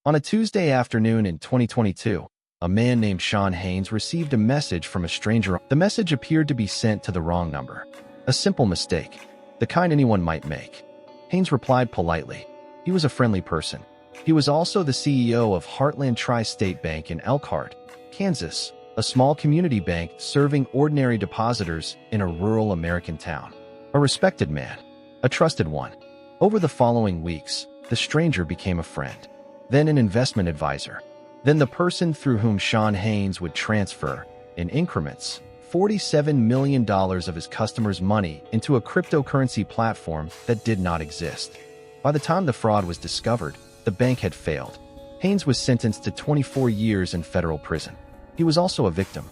On a Tuesday afternoon in 2022, a man named Sean Haynes received a message from a stranger. The message appeared to be sent to the wrong number. A simple mistake, the kind anyone might make. Haynes replied politely. He was a friendly person. He was also the CEO of Heartland Tri-State Bank in Elkhart, Kansas, a small community bank serving ordinary depositors in a rural American town. A respected man, a trusted one. Over the following weeks, the stranger became a friend, then an investment advisor, then the person through whom Sean Haynes would transfer, in increments, $47 million of his customers' money into a cryptocurrency platform that did not exist. By the time the fraud was discovered, the bank had failed. Haynes was sentenced to 24 years in federal prison. He was also a victim.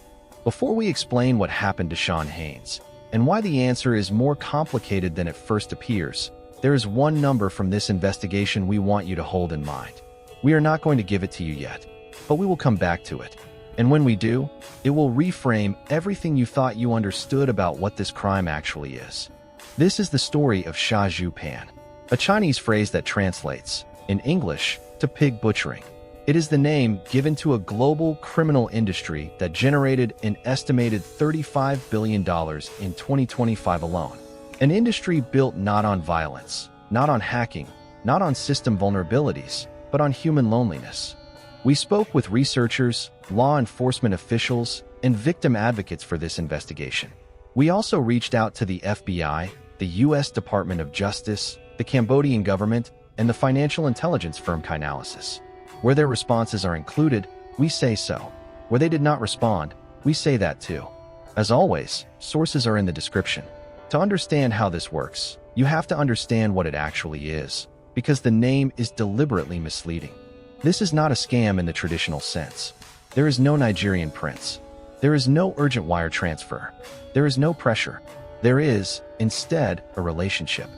Before we explain what happened to Sean Haynes, and why the answer is more complicated than it first appears, there is one number from this investigation we want you to hold in mind. We are not going to give it to you yet, but we will come back to it. And when we do, it will reframe everything you thought you understood about what this crime actually is. This is the story of Sha Zhu Pan, a Chinese phrase that translates, in English, to pig butchering. It is the name given to a global criminal industry that generated an estimated $35 billion in 2025 alone. An industry built not on violence, not on hacking, not on system vulnerabilities, but on human loneliness. We spoke with researchers, law enforcement officials, and victim advocates for this investigation. We also reached out to the FBI, the U.S. Department of Justice, the Cambodian government, and the financial intelligence firm Chainalysis. Where their responses are included, we say so. Where they did not respond, we say that too. As always, sources are in the description. To understand how this works, you have to understand what it actually is, because the name is deliberately misleading. This is not a scam in the traditional sense. There is no Nigerian prince. There is no urgent wire transfer. There is no pressure. There is, instead, a relationship.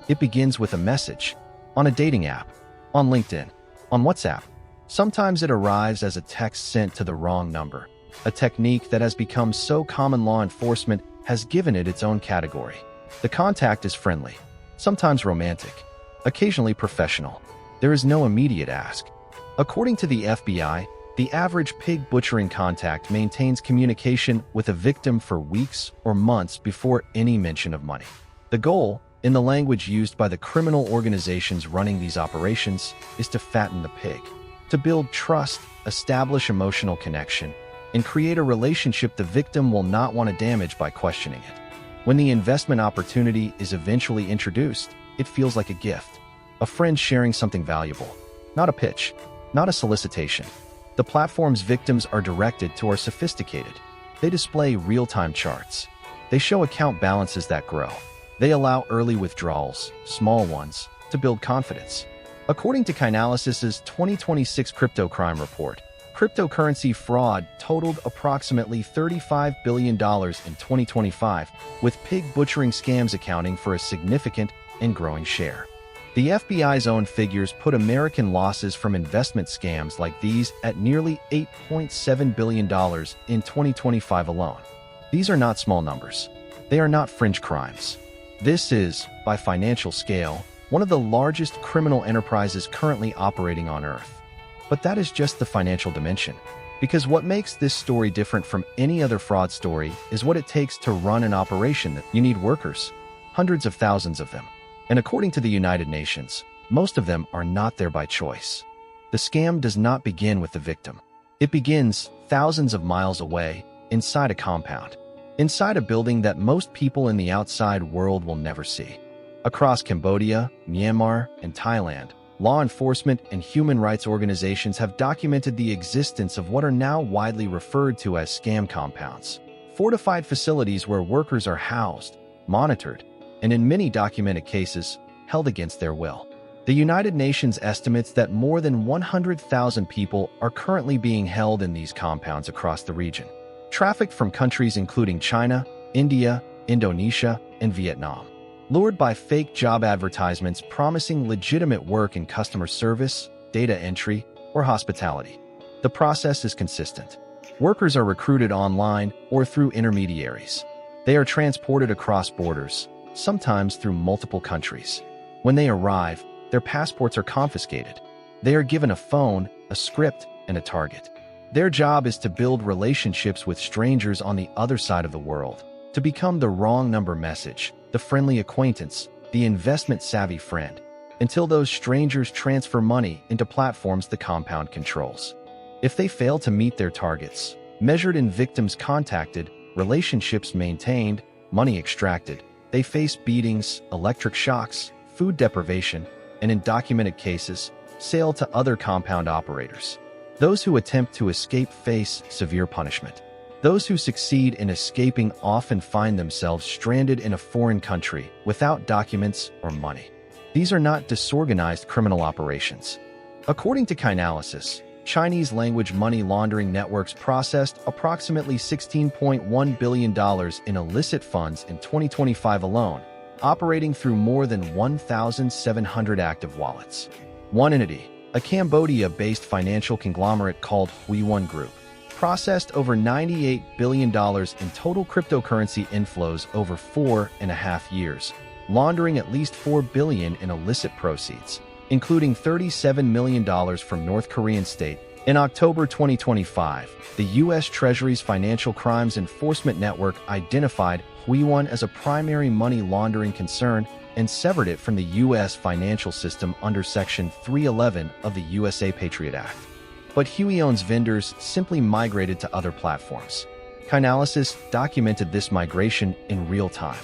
It begins with a message, on a dating app, on LinkedIn, on WhatsApp. Sometimes it arrives as a text sent to the wrong number, a technique that has become so common law enforcement has given it its own category. The contact is friendly, sometimes romantic, occasionally professional. There is no immediate ask. According to the FBI, the average pig butchering contact maintains communication with a victim for weeks or months before any mention of money. The goal, in the language used by the criminal organizations running these operations, is to fatten the pig, to build trust, establish emotional connection, and create a relationship the victim will not want to damage by questioning it. When the investment opportunity is eventually introduced, it feels like a gift, a friend sharing something valuable, not a pitch, not a solicitation. The platform's victims are directed to are sophisticated. They display real-time charts. They show account balances that grow. They allow early withdrawals, small ones, to build confidence. According to Chainalysis's 2026 crypto crime report, cryptocurrency fraud totaled approximately $35 billion in 2025, with pig butchering scams accounting for a significant and growing share. The FBI's own figures put American losses from investment scams like these at nearly $8.7 billion in 2025 alone. These are not small numbers. They are not fringe crimes. This is, by financial scale, one of the largest criminal enterprises currently operating on Earth. But that is just the financial dimension. Because what makes this story different from any other fraud story is what it takes to run an operation. You need workers, hundreds of thousands of them. And according to the United Nations, most of them are not there by choice. The scam does not begin with the victim. It begins thousands of miles away, inside a compound, inside a building that most people in the outside world will never see. Across Cambodia, Myanmar, and Thailand, law enforcement and human rights organizations have documented the existence of what are now widely referred to as scam compounds, fortified facilities where workers are housed, monitored, and in many documented cases, held against their will. The United Nations estimates that more than 100,000 people are currently being held in these compounds across the region, trafficked from countries including China, India, Indonesia, and Vietnam. Lured by fake job advertisements promising legitimate work in customer service, data entry, or hospitality. The process is consistent. Workers are recruited online or through intermediaries. They are transported across borders, sometimes through multiple countries. When they arrive, their passports are confiscated. They are given a phone, a script, and a target. Their job is to build relationships with strangers on the other side of the world, to become the wrong number message, the friendly acquaintance, the investment-savvy friend, until those strangers transfer money into platforms the compound controls. If they fail to meet their targets, measured in victims contacted, relationships maintained, money extracted, they face beatings, electric shocks, food deprivation, and in documented cases, sale to other compound operators. Those who attempt to escape face severe punishment. Those who succeed in escaping often find themselves stranded in a foreign country without documents or money. These are not disorganized criminal operations. According to Chainalysis, Chinese language money laundering networks processed approximately $16.1 billion in illicit funds in 2025 alone, operating through more than 1,700 active wallets. One entity, a Cambodia-based financial conglomerate called Huiyuan Group, processed over $98 billion in total cryptocurrency inflows over 4.5 years, laundering at least $4 billion in illicit proceeds, including $37 million from North Korean state. In October 2025, the U.S. Treasury's Financial Crimes Enforcement Network identified Huiyuan as a primary money laundering concern and severed it from the U.S. financial system under Section 311 of the USA Patriot Act. But Huiyuan's vendors simply migrated to other platforms. Chainalysis documented this migration in real time.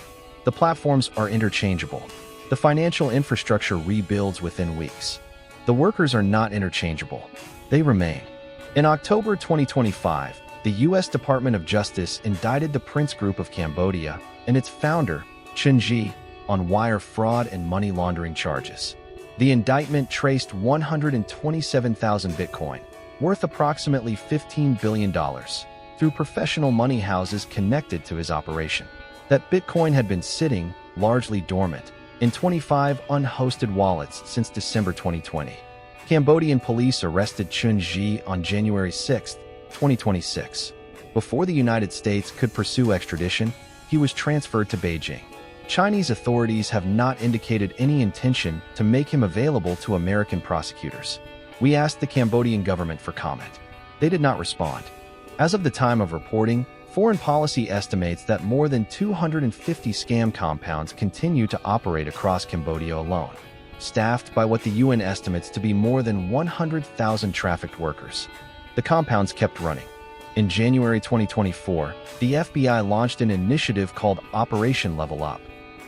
The platforms are interchangeable. The financial infrastructure rebuilds within weeks. The workers are not interchangeable. They remain. In October 2025, the U.S. Department of Justice indicted the Prince Group of Cambodia and its founder, Chen Ji, on wire fraud and money laundering charges. The indictment traced 127,000 Bitcoin, worth approximately $15 billion, through professional money houses connected to his operation. That Bitcoin had been sitting, largely dormant, in 25 unhosted wallets since December 2020. Cambodian police arrested Chen Ji on January 6, 2026. Before the United States could pursue extradition, he was transferred to Beijing. Chinese authorities have not indicated any intention to make him available to American prosecutors. We asked the Cambodian government for comment. They did not respond. As of the time of reporting, Foreign Policy estimates that more than 250 scam compounds continue to operate across Cambodia alone, staffed by what the UN estimates to be more than 100,000 trafficked workers. The compounds kept running. In January 2024, the FBI launched an initiative called Operation Level Up.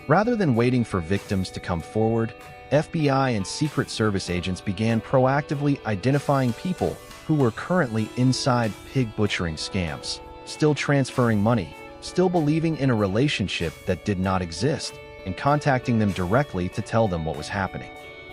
Rather than waiting for victims to come forward, FBI and Secret Service agents began proactively identifying people who were currently inside pig butchering scams, still transferring money, still believing in a relationship that did not exist, and contacting them directly to tell them what was happening.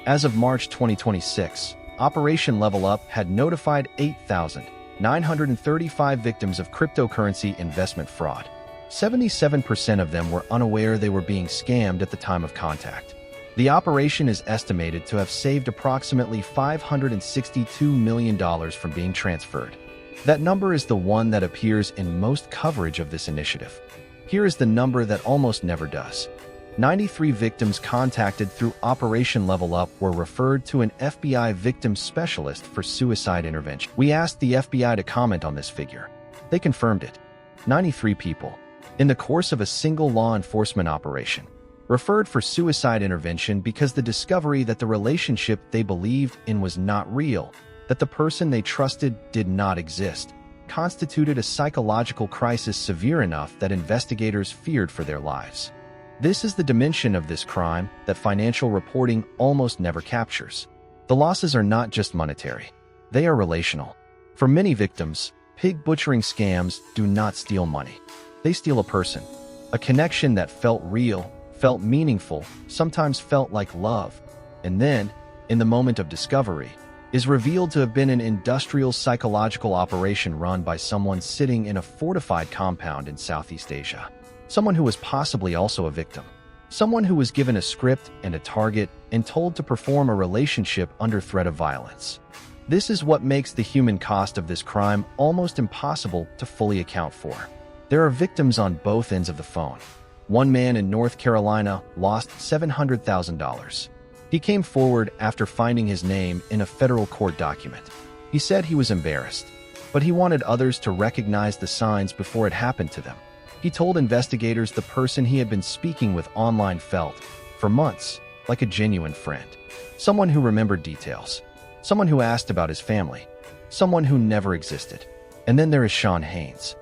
As of March 2026, Operation Level Up had notified 8,935 victims of cryptocurrency investment fraud. 77% of them were unaware they were being scammed at the time of contact. The operation is estimated to have saved approximately $562 million from being transferred. That number is the one that appears in most coverage of this initiative. Here is the number that almost never does. 93 victims contacted through Operation Level Up were referred to an FBI victim specialist for suicide intervention. We asked the FBI to comment on this figure. They confirmed it. 93 people, in the course of a single law enforcement operation, referred for suicide intervention because the discovery that the relationship they believed in was not real, that the person they trusted did not exist, constituted a psychological crisis severe enough that investigators feared for their lives. This is the dimension of this crime that financial reporting almost never captures. The losses are not just monetary. They are relational. For many victims, pig butchering scams do not steal money. They steal a person, a connection that felt real, felt meaningful, sometimes felt like love, and then, in the moment of discovery, is revealed to have been an industrial psychological operation run by someone sitting in a fortified compound in Southeast Asia. Someone who was possibly also a victim. Someone who was given a script and a target and told to perform a relationship under threat of violence. This is what makes the human cost of this crime almost impossible to fully account for. There are victims on both ends of the phone. One man in North Carolina lost $700,000. He came forward after finding his name in a federal court document. He said he was embarrassed, but he wanted others to recognize the signs before it happened to them. He told investigators the person he had been speaking with online felt, for months, like a genuine friend. Someone who remembered details. Someone who asked about his family. Someone who never existed. And then there is Shawn Haines,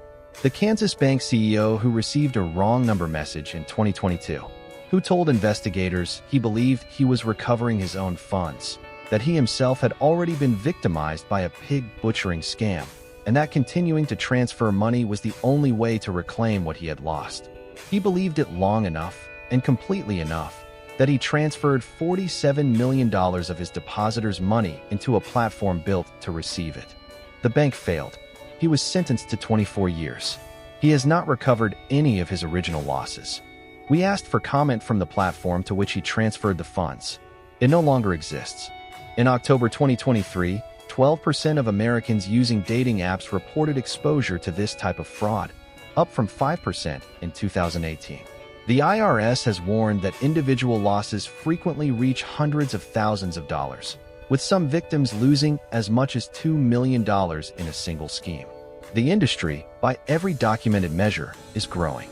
the Kansas Bank CEO who received a wrong number message in 2022, who told investigators he believed he was recovering his own funds, that he himself had already been victimized by a pig butchering scam, and that continuing to transfer money was the only way to reclaim what he had lost. He believed it long enough, and completely enough, that he transferred $47 million of his depositors' money into a platform built to receive it. The bank failed. He was sentenced to 24 years. He has not recovered any of his original losses. We asked for comment from the platform to which he transferred the funds. It no longer exists. In October 2023, 12% of Americans using dating apps reported exposure to this type of fraud, up from 5% in 2018. The IRS has warned that individual losses frequently reach hundreds of thousands of dollars, with some victims losing as much as $2 million in a single scheme. The industry, by every documented measure, is growing.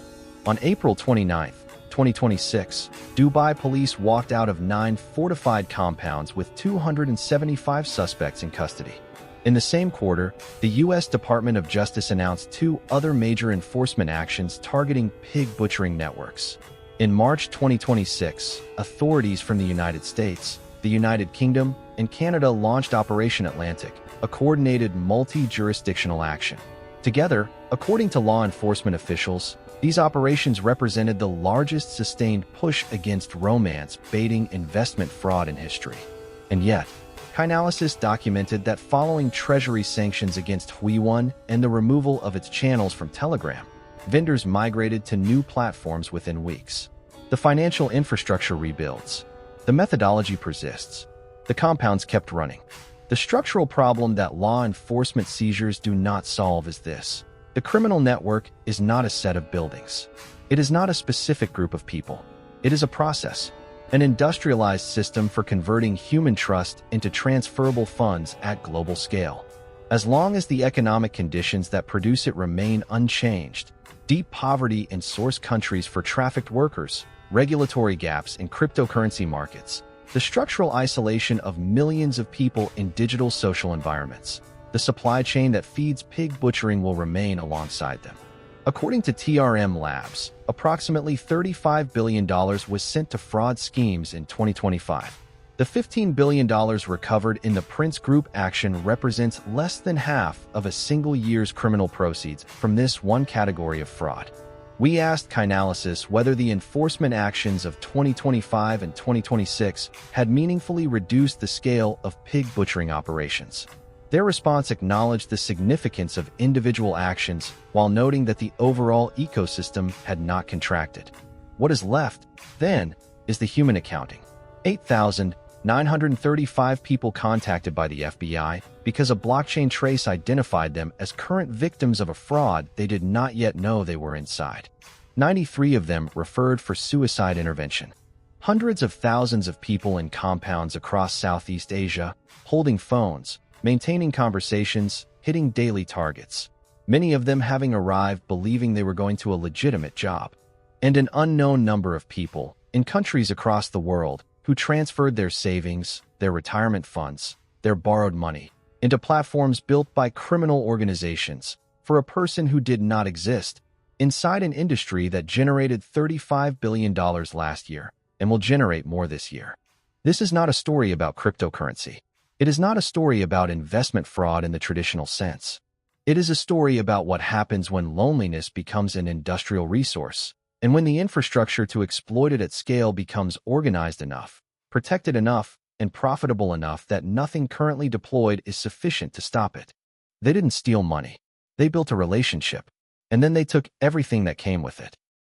On April 29, 2026, Dubai police walked out of 9 fortified compounds with 275 suspects in custody. In the same quarter, the U.S. Department of Justice announced 2 other major enforcement actions targeting pig butchering networks. In March 2026, authorities from the United States, the United Kingdom, and Canada launched Operation Atlantic, a coordinated multi-jurisdictional action. Together, according to law enforcement officials, these operations represented the largest sustained push against romance baiting investment fraud in history. And yet, Chainalysis documented that following Treasury sanctions against Huiwon and the removal of its channels from Telegram, vendors migrated to new platforms within weeks. The financial infrastructure rebuilds. The methodology persists. The compounds kept running. The structural problem that law enforcement seizures do not solve is this. The criminal network is not a set of buildings. It is not a specific group of people. It is a process, an industrialized system for converting human trust into transferable funds at global scale. As long as the economic conditions that produce it remain unchanged, deep poverty in source countries for trafficked workers, regulatory gaps in cryptocurrency markets, the structural isolation of millions of people in digital social environments, the supply chain that feeds pig butchering will remain alongside them. According to TRM Labs, approximately $35 billion was sent to fraud schemes in 2025. The $15 billion recovered in the Prince Group action represents less than half of a single year's criminal proceeds from this one category of fraud. We asked Chainalysis whether the enforcement actions of 2025 and 2026 had meaningfully reduced the scale of pig butchering operations. Their response acknowledged the significance of individual actions while noting that the overall ecosystem had not contracted. What is left, then, is the human accounting. 8,935 people contacted by the FBI because a blockchain trace identified them as current victims of a fraud they did not yet know they were inside. 93 of them referred for suicide intervention. Hundreds of thousands of people in compounds across Southeast Asia, holding phones, maintaining conversations, hitting daily targets, many of them having arrived believing they were going to a legitimate job, and an unknown number of people in countries across the world who transferred their savings, their retirement funds, their borrowed money into platforms built by criminal organizations for a person who did not exist, inside an industry that generated $35 billion last year and will generate more this year. This is not a story about cryptocurrency. It is not a story about investment fraud in the traditional sense. It is a story about what happens when loneliness becomes an industrial resource, and when the infrastructure to exploit it at scale becomes organized enough, protected enough, and profitable enough that nothing currently deployed is sufficient to stop it. They didn't steal money. They built a relationship, and then they took everything that came with it.